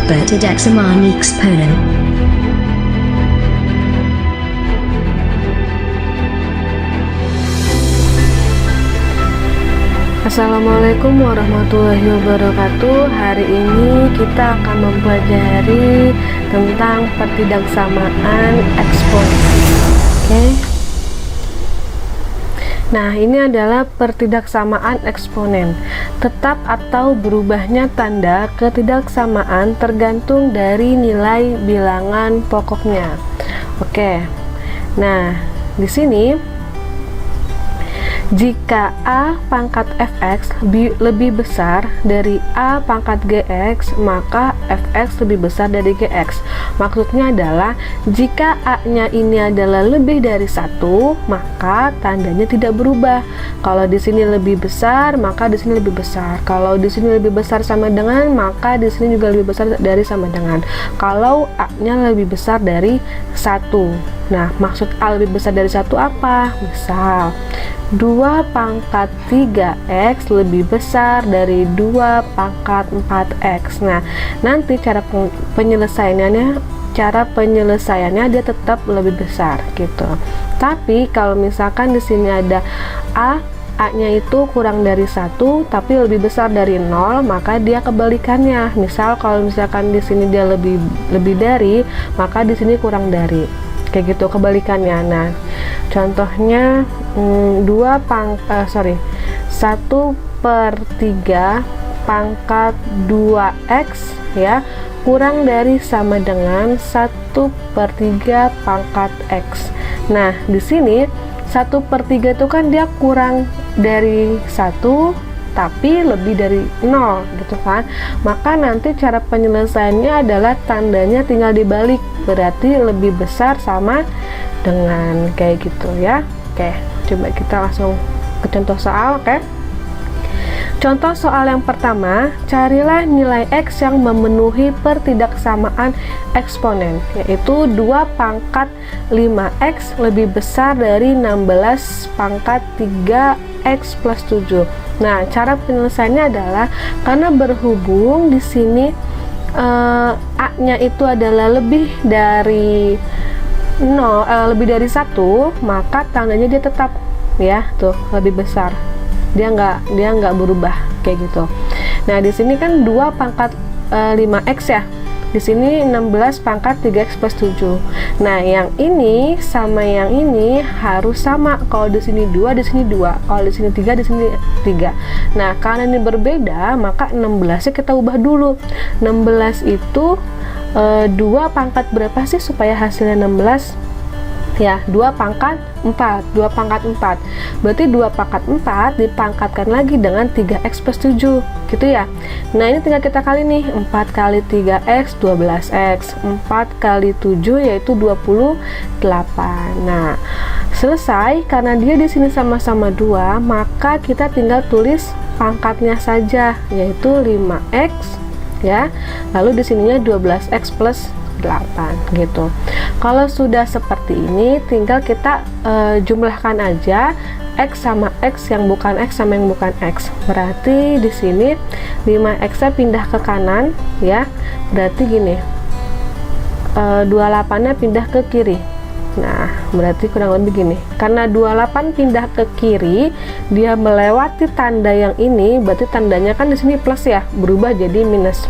Pertidaksamaan eksponen. Assalamualaikum warahmatullahi wabarakatuh. Hari ini kita akan mempelajari tentang pertidaksamaan eksponen. Oke. Nah, ini adalah pertidaksamaan eksponen. Tetap atau berubahnya tanda ketidaksamaan tergantung dari nilai bilangan pokoknya. Oke. Nah, di sini jika A pangkat fx lebih besar dari A pangkat gx, maka fx lebih besar dari gx. Maksudnya adalah jika A-nya ini adalah lebih dari 1, maka tandanya tidak berubah. Kalau di sini lebih besar, maka di sini lebih besar. Kalau di sini lebih besar sama dengan, maka di sini juga lebih besar dari sama dengan. Kalau A-nya lebih besar dari 1. Nah, maksud A lebih besar dari 1 apa? Misal 2 pangkat 3x lebih besar dari 2 pangkat 4x. Nah, nanti cara penyelesaiannya dia tetap lebih besar gitu. Tapi kalau misalkan di sini ada A-nya itu kurang dari 1 tapi lebih besar dari 0, maka dia kebalikannya. Misal kalau misalkan di sini dia lebih dari, maka di sini kurang dari. Kayak gitu kebalikannya. Nah, contohnya 1/3 pangkat 2x ya kurang dari sama dengan 1/3 pangkat x. Nah, di sini 1/3 itu kan dia kurang dari 1 tapi lebih dari 0 gitu kan. Maka nanti cara penyelesaiannya adalah tandanya tinggal dibalik, berarti lebih besar sama dengan kayak gitu ya. Oke, coba kita langsung ke contoh soal. Oke, contoh soal yang pertama, carilah nilai x yang memenuhi pertidaksamaan eksponen, yaitu 2 pangkat 5x lebih besar dari 16 pangkat 3x plus 7. Nah, cara penyelesaiannya adalah karena berhubung di sini A-nya itu adalah lebih dari 1, maka tandanya dia tetap ya, tuh lebih besar. Dia nggak berubah kayak gitu. Nah, di sini kan 2 pangkat 5x ya. Di sini 16 pangkat 3x plus 7. Nah, yang ini sama yang ini harus sama. Kalau di sini 2, di sini 2. Kalau di sini 3, di sini 3. Nah, karena ini berbeda, maka 16-nya kita ubah dulu. 16 itu 2 pangkat berapa sih supaya hasilnya 16? Ya, 2 pangkat 4. 2 pangkat 4. Berarti 2 pangkat 4 dipangkatkan lagi dengan 3x plus 7. Gitu ya. Nah, ini tinggal kita kali nih. 4 kali 3x 12x. 4 kali 7 yaitu 28. Nah, selesai. Karena dia di sini sama-sama 2, maka kita tinggal tulis pangkatnya saja, yaitu 5x ya. Lalu di sininya 12x plus 8 gitu. Kalau sudah seperti ini, tinggal kita jumlahkan aja x sama x, yang bukan x sama yang bukan x. Berarti di sini 5x-nya pindah ke kanan ya. Berarti gini, 28-nya pindah ke kiri. Nah, berarti kurang lebih gini. Karena 28 pindah ke kiri, dia melewati tanda yang ini, berarti tandanya kan di sini plus ya, berubah jadi minus.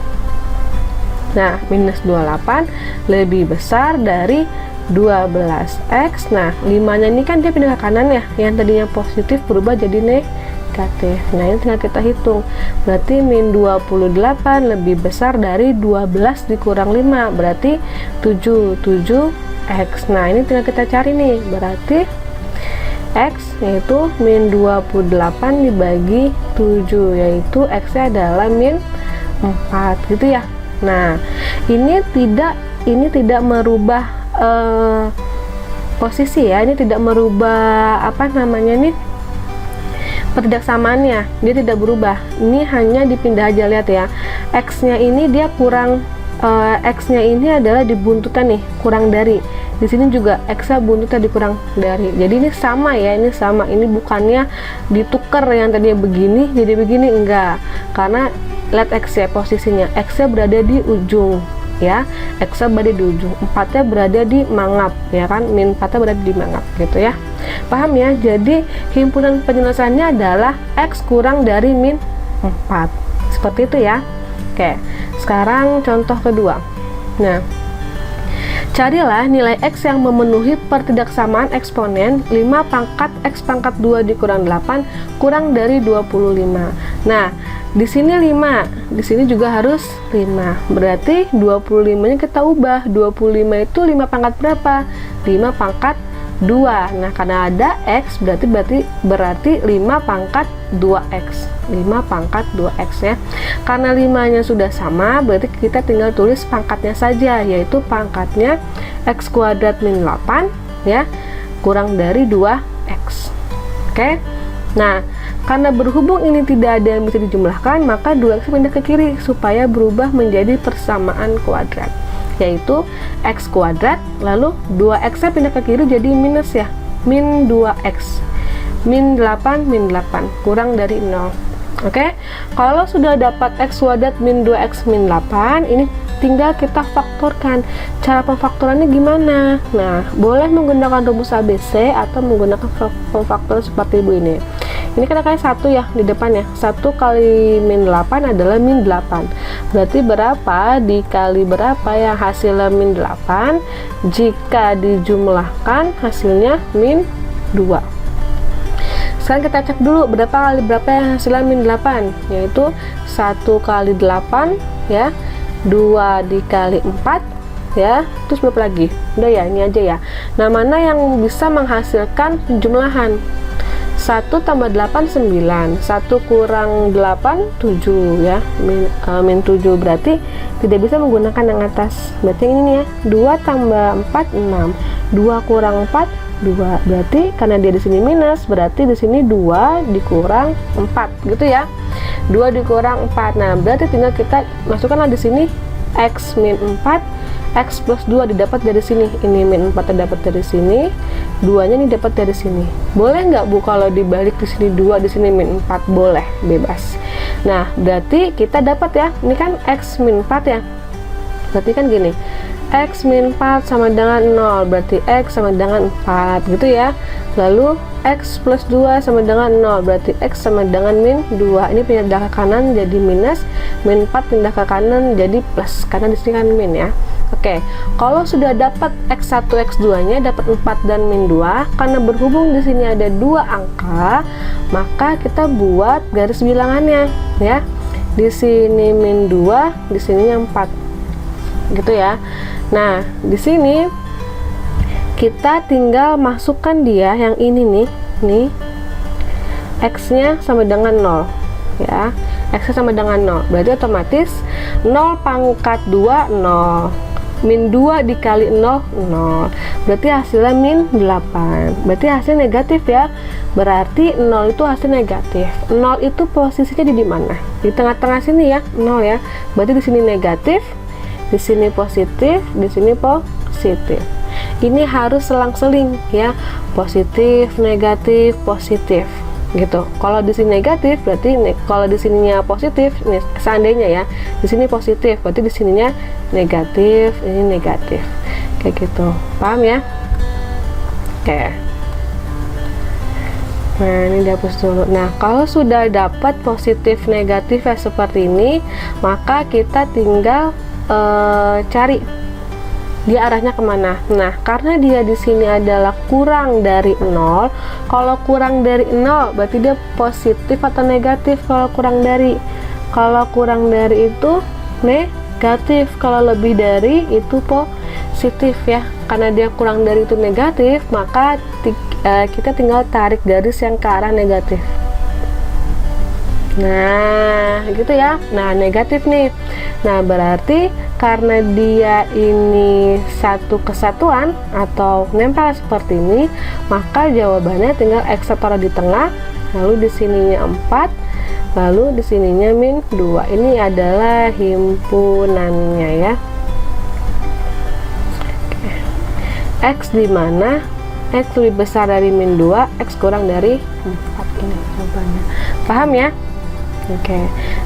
Nah, minus 28 lebih besar dari 12x. Nah, 5-nya ini kan dia pindah ke kanan ya, yang tadinya positif berubah jadi negatif. Nah, ini tinggal kita hitung. Berarti min 28 lebih besar dari 12 dikurang 5, berarti 7x. Nah, ini tinggal kita cari nih. Berarti x yaitu min 28 dibagi 7, yaitu x-nya adalah min 4 gitu ya. Nah, ini tidak merubah posisi ya, ini tidak merubah pertidaksamaannya, dia tidak berubah. Ini hanya dipindah aja, lihat ya. X-nya ini dia kurang, X-nya ini adalah di buntutan nih, kurang dari. Di sini juga X-nya buntutnya dikurang dari. Jadi ini sama ya, ini sama. Ini bukannya ditukar yang tadinya begini jadi begini, enggak. Karena lihat X ya posisinya. X-nya berada di ujung ya. X-nya berada di ujung. 4-nya berada di mangap ya kan. Min 4-nya berada di mangap gitu ya. Paham ya? Jadi himpunan penyelesaiannya adalah X kurang dari min 4. Seperti itu ya. Oke. Sekarang contoh kedua. Nah, carilah nilai X yang memenuhi pertidaksamaan eksponen 5 pangkat X pangkat 2 dikurang 8 kurang dari 25. Nah, di sini 5, di sini juga harus 5. Berarti 25-nya kita ubah. 25 itu 5 pangkat berapa? 5 pangkat 2. Nah, karena ada X berarti 5 pangkat 2X. 5 pangkat 2X ya. Karena 5-nya sudah sama, berarti kita tinggal tulis pangkatnya saja, yaitu pangkatnya X kuadrat min 8 ya, kurang dari 2X. Oke. Nah, karena berhubung ini tidak ada yang bisa dijumlahkan, maka 2X pindah ke kiri supaya berubah menjadi persamaan kuadrat, yaitu X kuadrat, lalu 2X nya pindah ke kiri jadi minus ya, min 2X, min 8 kurang dari 0. Oke, kalau sudah dapat X kuadrat min 2X min 8, ini tinggal kita faktorkan. Cara pemfaktorannya gimana? Nah, boleh menggunakan rumus ABC atau menggunakan pemfaktoran seperti ini. Ini kan kayak 1 ya di depannya. 1 kali min 8 adalah min 8. Berarti berapa dikali berapa yang hasilnya min 8? Jika dijumlahkan hasilnya min 2. Sekarang kita cek dulu berapa kali berapa yang hasilnya min 8, yaitu 1 kali 8 ya, 2 dikali 4 ya, terus berapa lagi? Udah ya, ini aja ya. Nah, mana yang bisa menghasilkan penjumlahan? 1 tambah 8 9, 1 kurang 8 7 ya, min 7, berarti tidak bisa menggunakan yang atas. Berarti ini nih ya, 2 tambah 4 6, 2 kurang 4 2, berarti karena dia di sini minus, berarti di sini 2 dikurang 4 gitu ya. 2 dikurang 4. Nah, berarti tinggal kita masukkanlah di sini X min 4, X plus 2 didapat dari sini. Ini min 4 dapat dari sini, 2-nya ini dapat dari sini. Boleh nggak Bu kalau dibalik di sini 2, di sini min 4? Boleh, bebas. Nah, berarti kita dapat ya, ini kan X min 4 ya. Berarti kan gini, X min 4 sama dengan 0, berarti X sama dengan 4 gitu ya. Lalu X plus 2 sama dengan 0, berarti X sama dengan min 2. Ini pindah ke kanan jadi minus, min 4 pindah ke kanan jadi plus, karena di sini kan min ya. Oke, kalau sudah dapat X1, X2 nya dapat 4 dan min 2, karena berhubung di sini ada 2 angka, maka kita buat garis bilangannya ya. Di sini min 2, di sininya 4 gitu ya. Nah, di sini kita tinggal masukkan dia yang ini nih, X-nya sama dengan 0 ya. X-nya sama dengan 0, berarti otomatis 0 pangkat 2 0, min 2 dikali 0 0, berarti hasilnya min 8. Berarti hasil negatif ya. Berarti 0 itu hasil negatif. 0 itu posisinya di mana? Di tengah-tengah sini ya, 0 ya. Berarti di sini negatif, di sini positif, di sini positif. Ini harus selang-seling ya, positif, negatif, positif gitu. Kalau di sini negatif berarti kalau di sininya positif, nih seandainya ya, di sini positif, berarti di sininya negatif, ini negatif. Kayak gitu. Paham ya? Oke. Nah, ini dihapus dulu. Nah, kalau sudah dapat positif negatif ya seperti ini, maka kita tinggal cari dia arahnya kemana. Nah, karena dia di sini adalah kurang dari 0, kalau kurang dari 0 berarti dia positif atau negatif. Kalau kurang dari itu negatif, kalau lebih dari itu positif ya. Karena dia kurang dari itu negatif, maka kita tinggal tarik garis yang ke arah negatif. Nah, gitu ya. Nah, negatif nih. Nah, berarti karena dia ini satu kesatuan atau nempel seperti ini, maka jawabannya tinggal X taruh di tengah, lalu di sininya 4, lalu di sininya min 2. Ini adalah himpunannya ya. X di mana X lebih besar dari min 2, X kurang dari 4. Ini jawabannya. Paham ya? Oke,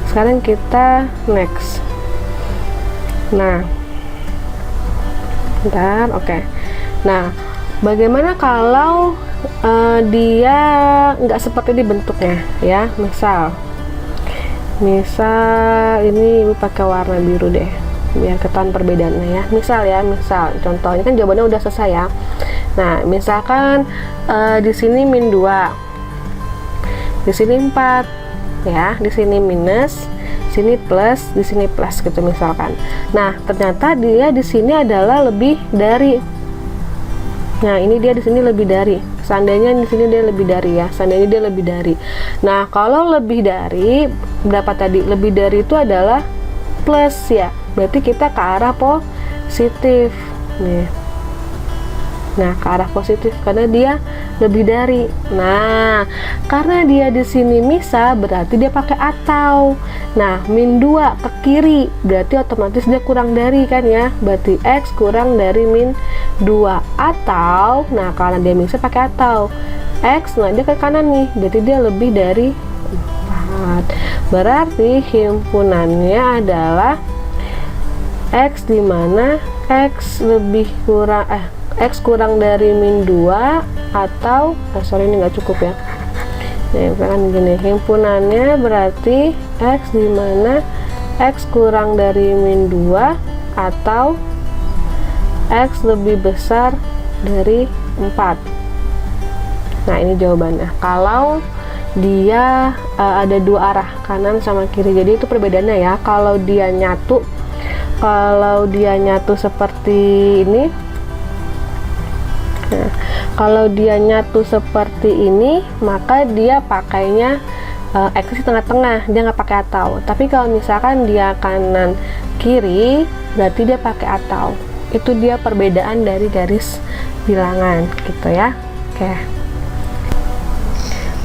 sekarang kita next. Nah, bentar, oke. Nah, bagaimana kalau dia nggak seperti ini bentuknya ya? Misal ini Ibu pakai warna biru deh, biar ketahuan perbedaannya ya. Misal contoh ini kan jawabannya udah selesai ya. Nah, misalkan di sini min 2, di sini 4 ya, di sini minus, sini plus, di sini plus gitu misalkan. Nah, ternyata dia di sini adalah lebih dari. Nah, ini dia di sini lebih dari. Seandainya di sini dia lebih dari ya. Seandainya dia lebih dari. Nah, kalau lebih dari berapa tadi? Lebih dari itu adalah plus ya. Berarti kita ke arah positif. Nih. Nah, ke arah positif karena dia lebih dari. Nah, karena dia di sini misah berarti dia pakai atau. Nah, min 2 ke kiri berarti otomatis dia kurang dari kan ya. Berarti X kurang dari min 2 atau, nah karena dia misah pakai atau. X, nah dia ke kanan nih, berarti dia lebih dari 4. Berarti himpunannya adalah X dimana X lebih kurang X kurang dari min 2 atau sorry ini nggak cukup ya. Nah, kan gini, himpunannya berarti X dimana X kurang dari min 2 atau X lebih besar dari 4. Nah, ini jawabannya. Kalau dia ada dua arah, kanan sama kiri. Jadi itu perbedaannya ya. Kalau dia nyatu seperti ini. Nah, kalau dia nyatu seperti ini, maka dia pakainya X di tengah-tengah, dia nggak pakai atau. Tapi kalau misalkan dia kanan kiri, berarti dia pakai atau. Itu dia perbedaan dari garis bilangan, gitu ya.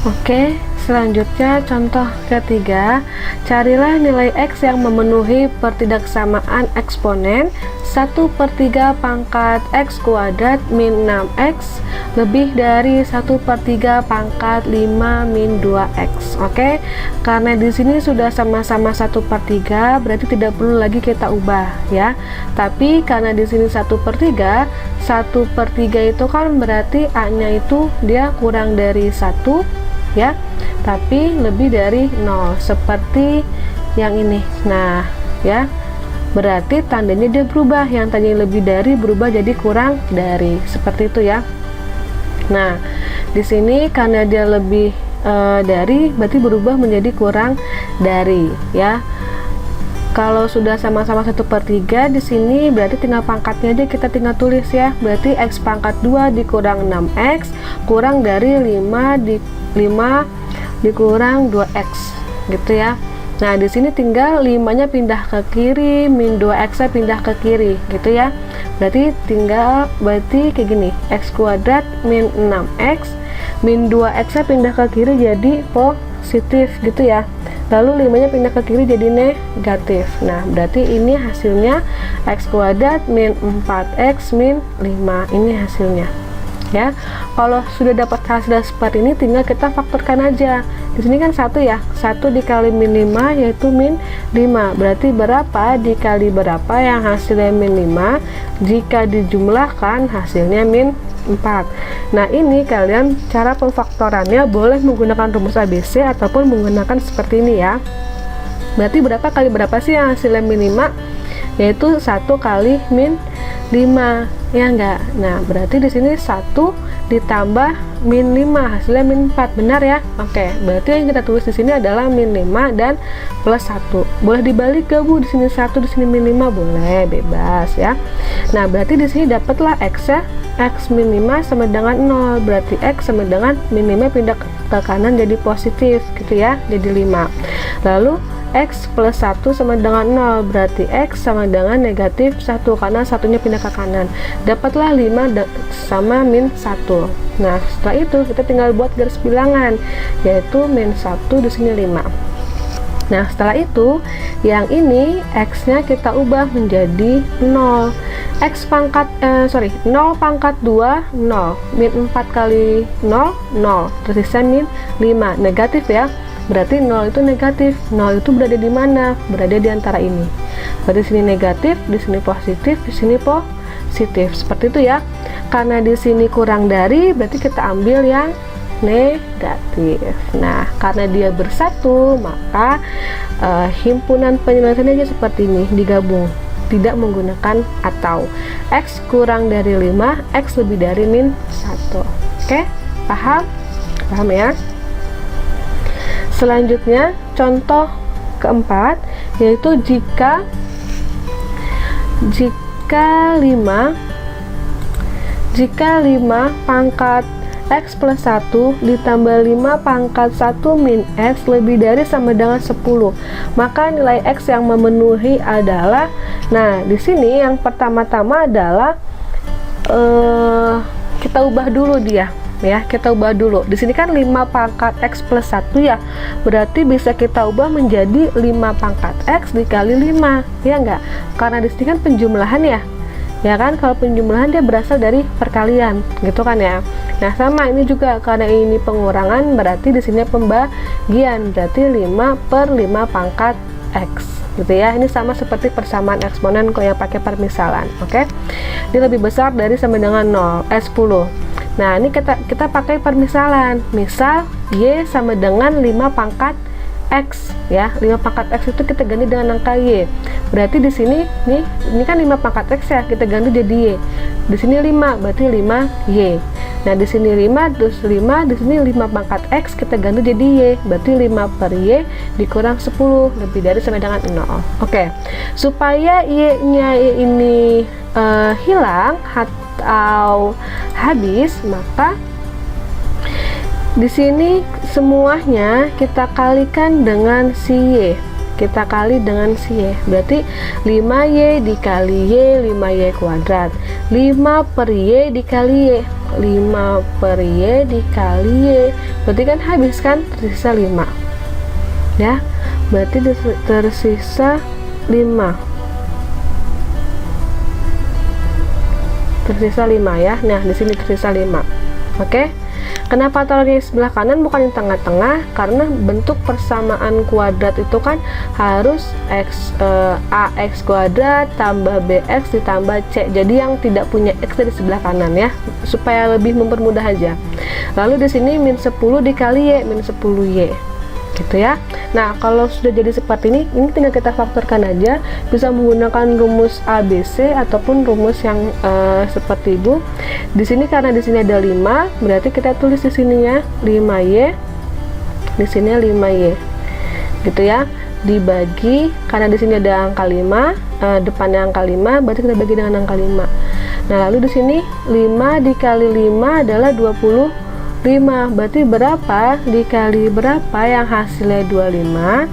Oke, selanjutnya contoh ketiga, carilah nilai X yang memenuhi pertidaksamaan eksponen 1/3 pangkat X kuadrat min 6X lebih dari 1/3 pangkat 5 min 2X. Oke, karena di sini sudah sama-sama 1/3 berarti tidak perlu lagi kita ubah ya. Tapi karena di sini 1/3 itu kan berarti A-nya itu dia kurang dari 1 ya, tapi lebih dari 0 seperti yang ini. Nah ya, berarti tandanya dia berubah, yang tadinya lebih dari berubah jadi kurang dari, seperti itu ya. Nah, di sini karena dia lebih dari berarti berubah menjadi kurang dari ya. Kalau sudah sama-sama 1/3 di sini berarti tinggal pangkatnya aja kita tinggal tulis ya. Berarti X pangkat 2 dikurang 6X kurang dari 5 dikurang 2X gitu ya. Nah, di sini tinggal 5-nya pindah ke kiri, min 2X-nya pindah ke kiri gitu ya. Berarti kayak gini, X kuadrat min 6X min 2X-nya pindah ke kiri jadi positif gitu ya. Lalu 5-nya pindah ke kiri jadi negatif. Nah, berarti ini hasilnya X kuadrat min 4X min 5. Ini hasilnya ya. Kalau sudah dapat hasil seperti ini tinggal kita faktorkan aja. Di sini kan 1 ya, 1 dikali min 5 yaitu min 5. Berarti berapa dikali berapa yang hasilnya min 5, jika dijumlahkan hasilnya min 4. Nah, ini kalian cara pemfaktorannya boleh menggunakan rumus ABC ataupun menggunakan seperti ini ya. Berarti berapa kali berapa sih yang hasilnya min 5? Yaitu 1 kali min 5 ya enggak. Nah, berarti di sini 1 ditambah min 5 hasilnya min 4, benar ya. Oke, berarti yang kita tulis di sini adalah min 5 dan plus 1. Boleh dibalik gak Bu? Di sini 1, di sini min 5, boleh, bebas ya. Nah, berarti di sini dapatlah X ya. X min 5 sama dengan 0. Berarti X sama dengan min 5 pindah ke kanan jadi positif gitu ya. Jadi 5. Lalu X plus 1 sama dengan 0, berarti X sama dengan negatif 1 karena satunya pindah ke kanan. Dapatlah 5 sama min 1. Nah, setelah itu kita tinggal buat garis bilangan, yaitu min 1 di sini 5. Nah, setelah itu yang ini X-nya kita ubah menjadi 0. 0 pangkat 2 0, min 4 kali 0 0, tersisa min 5, negatif ya. berarti 0 itu negatif. 0 itu berada di mana? Berada di antara ini. Berarti di sini negatif, di sini positif, di sini positif. Seperti itu ya. Karena di sini kurang dari, berarti kita ambil yang negatif. Nah, karena dia bersatu, maka himpunan penyelesaiannya seperti ini, digabung, tidak menggunakan atau. X kurang dari 5, X lebih dari min 1. Oke, paham? Paham ya? Selanjutnya, contoh keempat, yaitu jika 5 pangkat X plus 1 ditambah 5 pangkat 1 min X lebih dari sama dengan 10, maka nilai X yang memenuhi adalah, nah di sini yang pertama-tama adalah kita ubah dulu dia ya, kita ubah dulu. Di sini kan 5 pangkat X plus 1 ya, berarti bisa kita ubah menjadi 5 pangkat X dikali 5, ya enggak? Karena di sini kan penjumlahan ya kan, kalau penjumlahan dia berasal dari perkalian gitu kan ya. Nah sama ini juga, karena ini pengurangan berarti di sini pembagian, berarti 5 per 5 pangkat X gitu ya. Ini sama seperti persamaan eksponen kalau yang pakai permisalan. Oke, ini lebih besar dari sama dengan 10. Nah ini kita pakai permisalan, misal Y sama dengan 5 pangkat X ya. 5 pangkat X itu kita ganti dengan angka Y. Berarti di sini nih, ini kan 5 pangkat X ya, kita ganti jadi Y. Di sini 5, berarti 5Y. Nah, di sini 5 terus 5, di sini 5 pangkat X kita ganti jadi Y. Berarti 5 per Y dikurang 10, lebih dari sama dengan 0. Oke. Supaya Y-nya ini hilang atau habis, maka di sini semuanya kita kalikan dengan si Y. Kita kali dengan si Y. Berarti 5Y dikali Y, 5Y kuadrat. 5 per Y dikali Y. 5 per Y dikali Y. Berarti kan habis kan? Tersisa 5. Ya. Berarti tersisa 5. Tersisa 5 ya. Nah, di sini tersisa 5. Oke. Kenapa taruhnya di sebelah kanan bukan di tengah-tengah? Karena bentuk persamaan kuadrat itu kan harus ax kuadrat tambah bx ditambah c. Jadi yang tidak punya x dari sebelah kanan ya, supaya lebih mempermudah aja. Lalu di sini min 10 dikali y, min 10y. Gitu ya. Nah, kalau sudah jadi seperti ini tinggal kita faktorkan aja, bisa menggunakan rumus ABC ataupun rumus yang seperti Ibu. Di sini karena di sini ada 5, berarti kita tulis di sininya 5y. Di sini 5y. Gitu ya. Dibagi, karena di sini ada angka 5, depannya angka 5, berarti kita bagi dengan angka 5. Nah, lalu di sini 5 dikali 5 adalah 25. Berarti berapa dikali berapa yang hasilnya 25?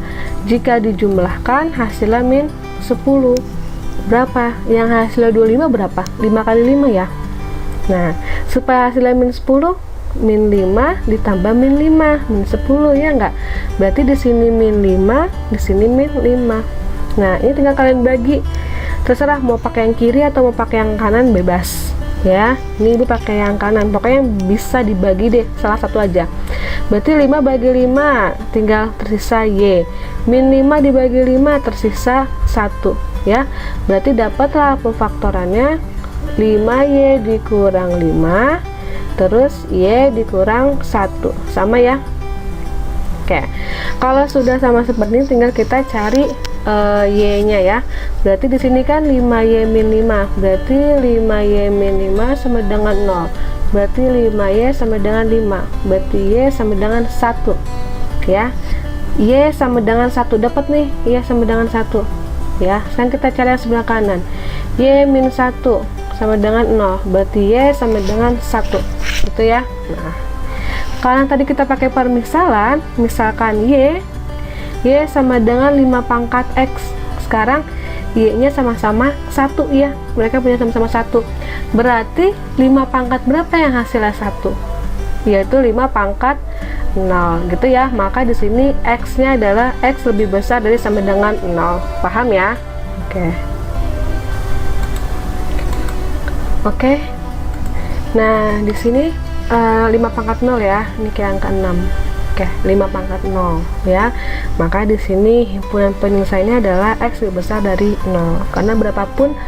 Jika dijumlahkan hasilnya min 10. Berapa? Yang hasilnya 25 berapa? 5 kali 5 ya. Nah, supaya hasilnya min 10, min 5 ditambah min 5, min 10 ya enggak? Berarti di sini min 5, di sini min 5. Nah, ini tinggal kalian bagi. Terserah mau pakai yang kiri atau mau pakai yang kanan, bebas. Ya, ini Ibu pakai yang kanan, pokoknya bisa dibagi deh, salah satu aja. Berarti 5 bagi 5 tinggal tersisa Y, min 5 dibagi 5 tersisa 1 ya. Berarti dapatlah pemfaktorannya 5Y dikurang 5 terus Y dikurang 1, sama ya. Oke, kalau sudah sama seperti ini tinggal kita cari Y-nya ya. Berarti di sini kan 5Y min 5. Berarti 5Y min 5 sama dengan 0. Berarti 5Y sama dengan 5. Berarti Y sama dengan 1. Ya. Y sama dengan 1. Dapat nih, Y sama dengan 1. Ya. Sekarang kita cari yang sebelah kanan. Y min 1 sama dengan 0. Berarti Y sama dengan 1. Gitu ya. Nah, kalau tadi kita pakai permisalan, misalkan Y sama dengan 5 pangkat X. Sekarang Y-nya sama-sama 1 ya. Mereka punya sama-sama 1. Berarti 5 pangkat berapa yang hasilnya 1? Yaitu 5 pangkat 0 gitu ya. Maka di sini X-nya adalah X lebih besar dari sama dengan 0. Paham ya? Oke. Nah, di sini 5 pangkat 0 ya. Ini kayak angka 6. Oke, 5 pangkat 0 ya. Maka di sini himpunan penyelesaiannya adalah X lebih besar dari 0. Karena berapapun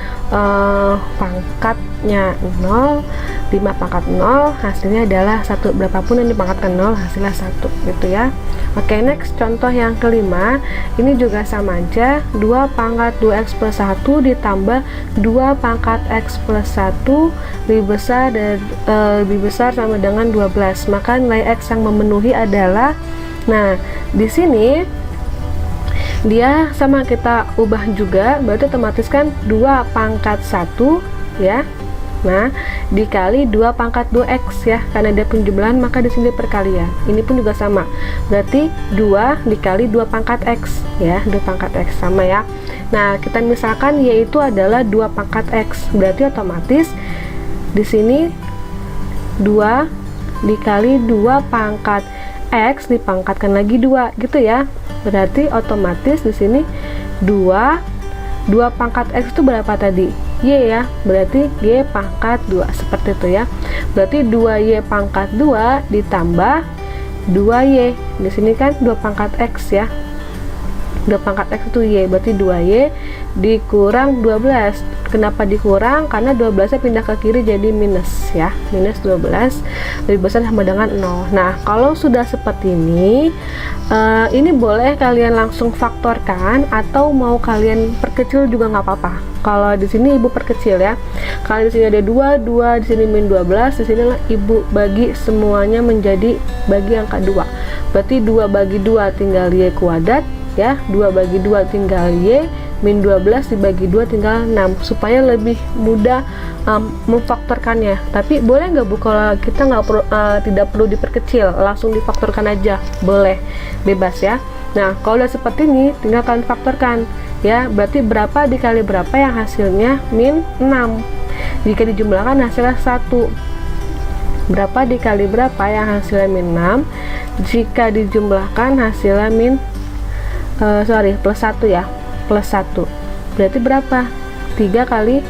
pangkatnya 0, 5 pangkat 0 hasilnya adalah 1. Berapapun yang dipangkatkan 0 hasilnya 1 gitu ya. Oke, next contoh yang kelima. Ini juga sama aja, 2 pangkat 2X plus 1 ditambah 2 pangkat X plus 1 lebih besar sama dengan 12. Maka nilai X yang memenuhi adalah, nah di sini dia sama kita ubah juga, berarti otomatis kan 2 pangkat 1 ya, nah dikali 2 pangkat 2x ya, karena dia penjumlahan maka di sini perkalian. Ini pun juga sama, berarti 2 dikali 2 pangkat x ya, 2 pangkat x sama ya. Nah kita misalkan yaitu adalah 2 pangkat x, berarti otomatis di sini 2 dikali 2 pangkat X dipangkatkan lagi 2 gitu ya. Berarti otomatis di sini 2 pangkat X itu berapa tadi? Y ya. Berarti Y pangkat 2 seperti itu ya. Berarti 2Y pangkat 2 ditambah 2Y. Di sini kan 2 pangkat X ya. 2 pangkat X itu Y, berarti 2Y dikurang 12. Kenapa dikurang? Karena 12 nya pindah ke kiri jadi minus ya, minus 12 lebih besar sama dengan 0. Nah kalau sudah seperti ini boleh kalian langsung faktorkan atau mau kalian perkecil juga nggak apa-apa. Kalau di sini ibu perkecil ya, kalau di sini ada 2 di sini min 12, di sini lah ibu bagi semuanya menjadi bagi angka 2. Berarti 2 bagi 2 tinggal Y kuadrat ya, 2 bagi 2 tinggal Y, min 12 dibagi 2 tinggal 6, supaya lebih mudah memfaktorkannya. Tapi boleh nggak Bu, kalau kita tidak perlu diperkecil, langsung difaktorkan aja, boleh, bebas ya. Nah kalau udah seperti ini tinggal kalian faktorkan ya, berarti berapa dikali berapa yang hasilnya min 6. Jika dijumlahkan hasilnya 1. Berapa dikali berapa yang hasilnya min 6, jika dijumlahkan hasilnya plus 1 ya, plus 1. Berarti berapa? 3 kali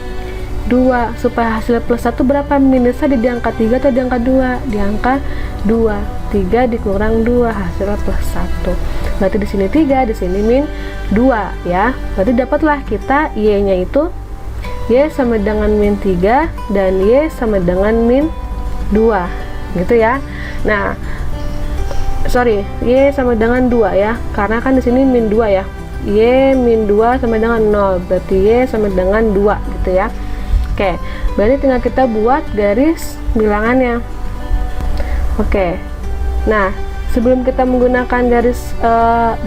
2. Supaya hasilnya plus 1 berapa? Minusnya di angka 3 atau di angka 2? Di angka 2. 3 dikurang 2 hasilnya plus 1. Berarti di sini 3, di sini min 2 ya. Berarti dapatlah kita Y-nya itu Y sama dengan min 3 dan Y sama dengan min 2 gitu ya. Nah Y sama dengan 2 ya, karena kan di sini min 2 ya. Y min 2 sama dengan 0, berarti Y sama dengan 2 gitu ya. Oke, berarti tinggal kita buat garis bilangannya. Oke, nah sebelum kita menggunakan garis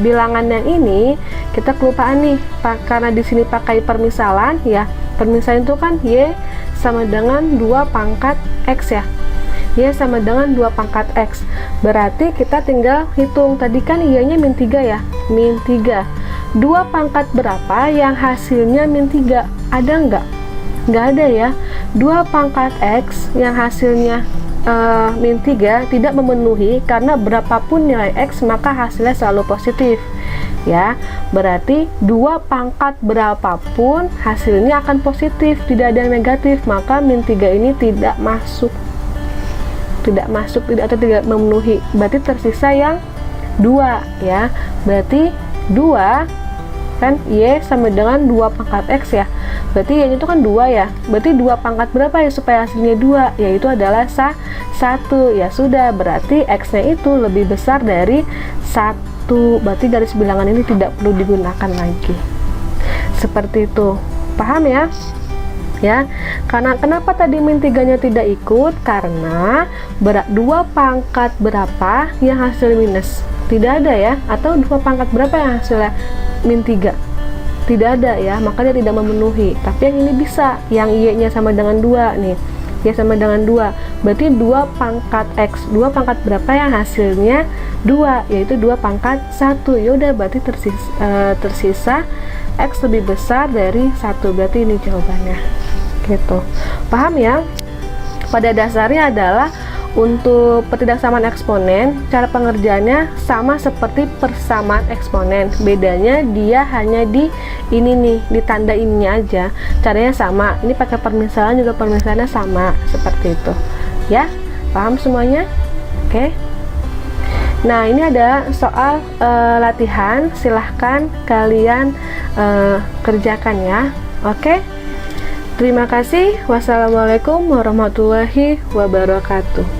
bilangan yang ini, kita kelupaan nih, karena di sini pakai permisalan ya. Permisalan itu kan Y sama dengan 2 pangkat X ya. Y sama dengan 2 pangkat X. Berarti kita tinggal hitung, tadi kan Y-nya min 3 ya, min 3. 2 pangkat berapa yang hasilnya min 3? Ada nggak? Nggak ada ya. 2 pangkat X yang hasilnya min 3 tidak memenuhi, karena berapapun nilai X maka hasilnya selalu positif ya. Berarti 2 pangkat berapapun hasilnya akan positif, tidak ada yang negatif, maka min 3 ini tidak masuk atau tidak memenuhi. Berarti tersisa yang 2 ya. Berarti 2 kan Y sama dengan 2 pangkat X ya. Berarti Y itu kan 2 ya. Berarti 2 pangkat berapa ya supaya hasilnya 2? Yaitu adalah 1. Ya sudah, berarti X nya itu lebih besar dari 1. Berarti garis bilangan ini tidak perlu digunakan lagi. Seperti itu. Paham ya? Ya, karena kenapa tadi min 3 nya tidak ikut? Karena 2 pangkat berapa yang hasil minus? Tidak ada ya. Atau 2 pangkat berapa yang hasilnya min 3? Tidak ada ya, maka dia tidak memenuhi. Tapi yang ini bisa, yang Y nya sama dengan 2 nih, Y sama dengan 2, berarti 2 pangkat X. 2 pangkat berapa yang hasilnya 2? Yaitu 2 pangkat 1. Yaudah, berarti tersisa X lebih besar dari 1. Berarti ini jawabannya gitu. Paham ya? Pada dasarnya adalah untuk pertidaksamaan eksponen, cara pengerjaannya sama seperti persamaan eksponen. Bedanya dia hanya di ini nih, di tanda ininya aja. Caranya sama. Ini pakai permisalan juga, permisalannya sama seperti itu. Ya, paham semuanya? Oke. Nah, ini ada soal latihan, silahkan kalian kerjakan ya. Oke, terima kasih. Wassalamualaikum warahmatullahi wabarakatuh.